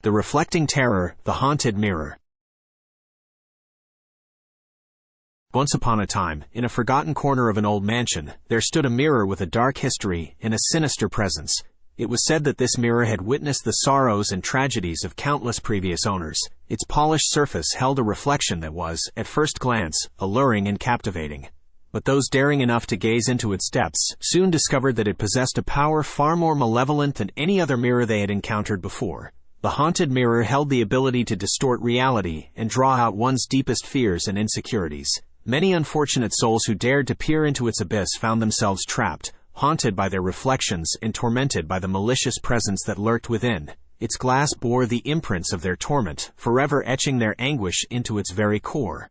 The reflecting terror, the haunted mirror. Once upon a time, in a forgotten corner of an old mansion, there stood a mirror with a dark history and a sinister presence. It was said that this mirror had witnessed the sorrows and tragedies of countless previous owners. Its polished surface held a reflection that was, at first glance, alluring and captivating. But those daring enough to gaze into its depths soon discovered that it possessed a power far more malevolent than any other mirror they had encountered before. The haunted mirror held the ability to distort reality and draw out one's deepest fears and insecurities. Many unfortunate souls who dared to peer into its abyss found themselves trapped, haunted by their reflections and tormented by the malicious presence that lurked within. Its glass bore the imprints of their torment, forever etching their anguish into its very core.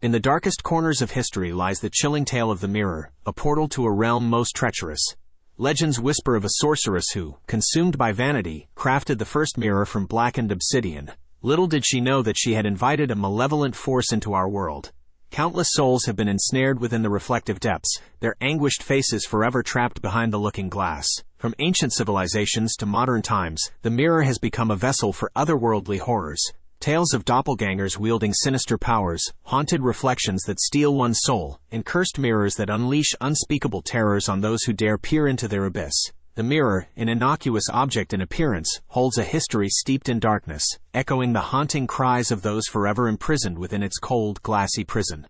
In the darkest corners of history lies the chilling tale of the mirror, a portal to a realm most treacherous. Legends whisper of a sorceress who, consumed by vanity, crafted the first mirror from blackened obsidian. Little did she know that she had invited a malevolent force into our world. Countless souls have been ensnared within the reflective depths, their anguished faces forever trapped behind the looking glass. From ancient civilizations to modern times, the mirror has become a vessel for otherworldly horrors. Tales of doppelgangers wielding sinister powers, haunted reflections that steal one's soul, and cursed mirrors that unleash unspeakable terrors on those who dare peer into their abyss. The mirror, an innocuous object in appearance, holds a history steeped in darkness, echoing the haunting cries of those forever imprisoned within its cold, glassy prison.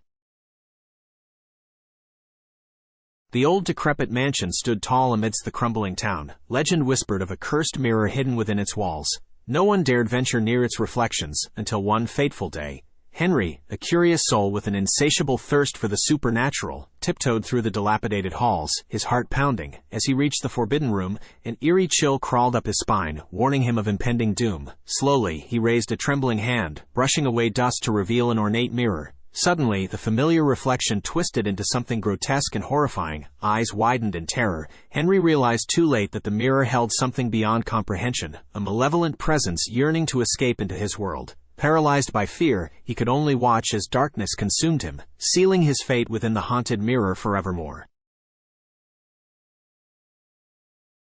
The old decrepit mansion stood tall amidst the crumbling town. Legend whispered of a cursed mirror hidden within its walls. No one dared venture near its reflections, until one fateful day, Henry, a curious soul with an insatiable thirst for the supernatural, tiptoed through the dilapidated halls, his heart pounding. As he reached the forbidden room, an eerie chill crawled up his spine, warning him of impending doom. Slowly, he raised a trembling hand, brushing away dust to reveal an ornate mirror. Suddenly, the familiar reflection twisted into something grotesque and horrifying. Eyes widened in terror. Henry realized too late that the mirror held something beyond comprehension, a malevolent presence yearning to escape into his world. Paralyzed by fear, he could only watch as darkness consumed him, sealing his fate within the haunted mirror forevermore.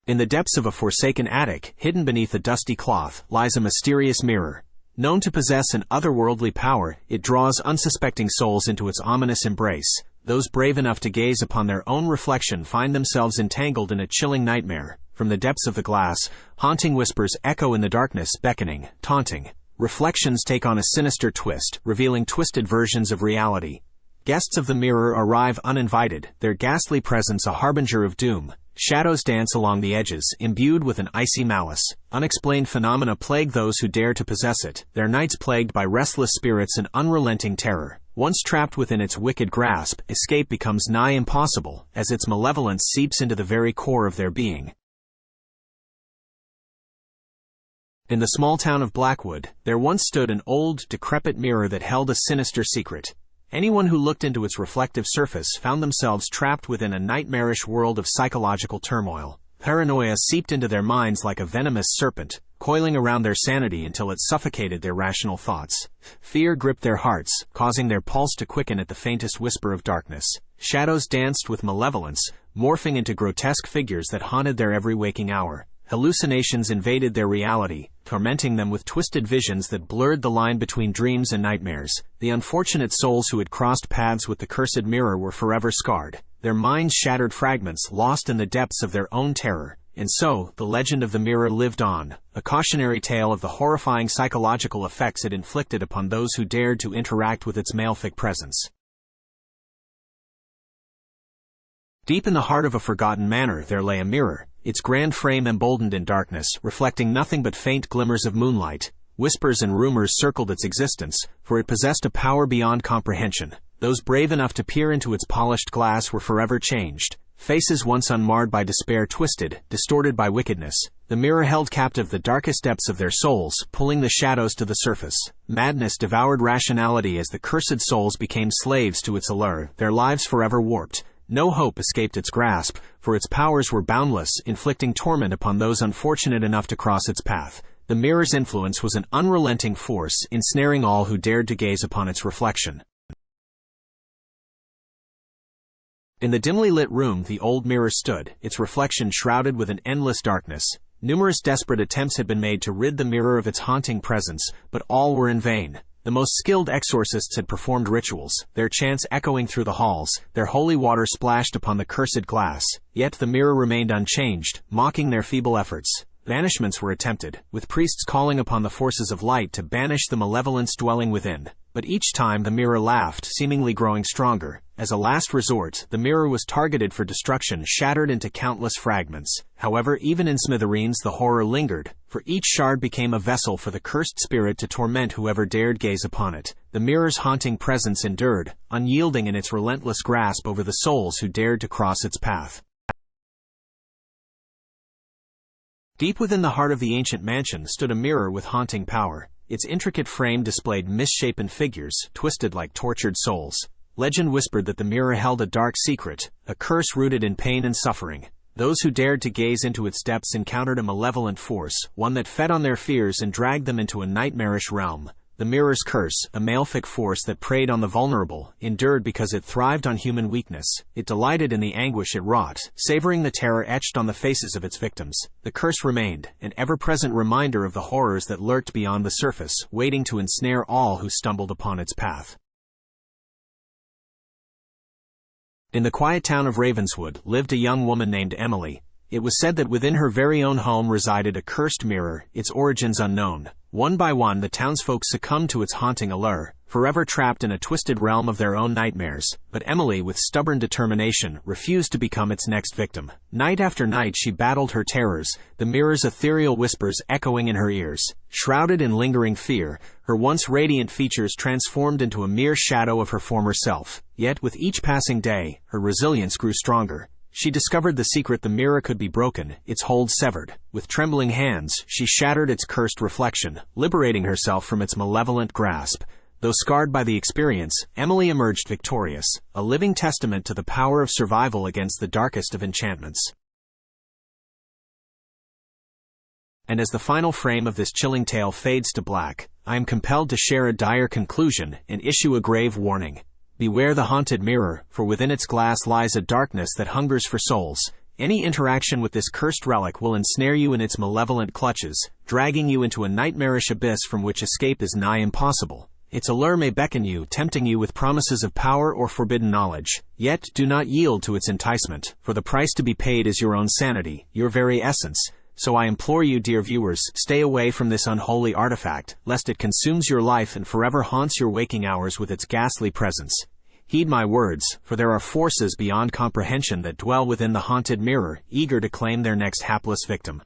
In the depths of a forsaken attic, hidden beneath a dusty cloth, lies a mysterious mirror. Known to possess an otherworldly power, it draws unsuspecting souls into its ominous embrace. Those brave enough to gaze upon their own reflection find themselves entangled in a chilling nightmare. From the depths of the glass, haunting whispers echo in the darkness, beckoning, taunting. Reflections take on a sinister twist, revealing twisted versions of reality. Guests of the mirror arrive uninvited, their ghastly presence a harbinger of doom. Shadows dance along the edges, imbued with an icy malice. Unexplained phenomena plague those who dare to possess it, their nights plagued by restless spirits and unrelenting terror. Once trapped within its wicked grasp, escape becomes nigh impossible, as its malevolence seeps into the very core of their being. In the small town of Blackwood, there once stood an old, decrepit mirror that held a sinister secret. Anyone who looked into its reflective surface found themselves trapped within a nightmarish world of psychological turmoil. Paranoia seeped into their minds like a venomous serpent, coiling around their sanity until it suffocated their rational thoughts. Fear gripped their hearts, causing their pulse to quicken at the faintest whisper of darkness. Shadows danced with malevolence, morphing into grotesque figures that haunted their every waking hour. Hallucinations invaded their reality, tormenting them with twisted visions that blurred the line between dreams and nightmares. The unfortunate souls who had crossed paths with the cursed mirror were forever scarred, their minds shattered fragments lost in the depths of their own terror. And so, the legend of the mirror lived on, a cautionary tale of the horrifying psychological effects it inflicted upon those who dared to interact with its malefic presence. Deep in the heart of a forgotten manor there lay a mirror, its grand frame emboldened in darkness, reflecting nothing but faint glimmers of moonlight. Whispers and rumors circled its existence, for it possessed a power beyond comprehension. Those brave enough to peer into its polished glass were forever changed. Faces once unmarred by despair twisted, distorted by wickedness. The mirror held captive the darkest depths of their souls, pulling the shadows to the surface. Madness devoured rationality as the cursed souls became slaves to its allure, their lives forever warped. No hope escaped its grasp, for its powers were boundless, inflicting torment upon those unfortunate enough to cross its path. The mirror's influence was an unrelenting force, ensnaring all who dared to gaze upon its reflection. In the dimly lit room the old mirror stood, its reflection shrouded with an endless darkness. Numerous desperate attempts had been made to rid the mirror of its haunting presence, but all were in vain. The most skilled exorcists had performed rituals, their chants echoing through the halls, their holy water splashed upon the cursed glass, yet the mirror remained unchanged, mocking their feeble efforts. Banishments were attempted, with priests calling upon the forces of light to banish the malevolence dwelling within. But each time the mirror laughed, seemingly growing stronger. As a last resort, the mirror was targeted for destruction, shattered into countless fragments. However, even in smithereens the horror lingered, for each shard became a vessel for the cursed spirit to torment whoever dared gaze upon it. The mirror's haunting presence endured, unyielding in its relentless grasp over the souls who dared to cross its path. Deep within the heart of the ancient mansion stood a mirror with haunting power. Its intricate frame displayed misshapen figures, twisted like tortured souls. Legend whispered that the mirror held a dark secret, a curse rooted in pain and suffering. Those who dared to gaze into its depths encountered a malevolent force, one that fed on their fears and dragged them into a nightmarish realm. The mirror's curse, a malefic force that preyed on the vulnerable, endured because it thrived on human weakness. It delighted in the anguish it wrought, savoring the terror etched on the faces of its victims. The curse remained, an ever-present reminder of the horrors that lurked beyond the surface, waiting to ensnare all who stumbled upon its path. In the quiet town of Ravenswood lived a young woman named Emily. It was said that within her very own home resided a cursed mirror, its origins unknown. One by one the townsfolk succumbed to its haunting allure, forever trapped in a twisted realm of their own nightmares. But Emily, with stubborn determination, refused to become its next victim. Night after night she battled her terrors, the mirror's ethereal whispers echoing in her ears. Shrouded in lingering fear, her once radiant features transformed into a mere shadow of her former self. Yet with each passing day, her resilience grew stronger. She discovered the secret: the mirror could be broken, its hold severed. With trembling hands, she shattered its cursed reflection, liberating herself from its malevolent grasp. Though scarred by the experience, Emily emerged victorious, a living testament to the power of survival against the darkest of enchantments. And as the final frame of this chilling tale fades to black, I am compelled to share a dire conclusion and issue a grave warning. Beware the haunted mirror, for within its glass lies a darkness that hungers for souls. Any interaction with this cursed relic will ensnare you in its malevolent clutches, dragging you into a nightmarish abyss from which escape is nigh impossible. Its allure may beckon you, tempting you with promises of power or forbidden knowledge. Yet do not yield to its enticement, for the price to be paid is your own sanity, your very essence. So I implore you, dear viewers, stay away from this unholy artifact, lest it consumes your life and forever haunts your waking hours with its ghastly presence. Heed my words, for there are forces beyond comprehension that dwell within the haunted mirror, eager to claim their next hapless victim.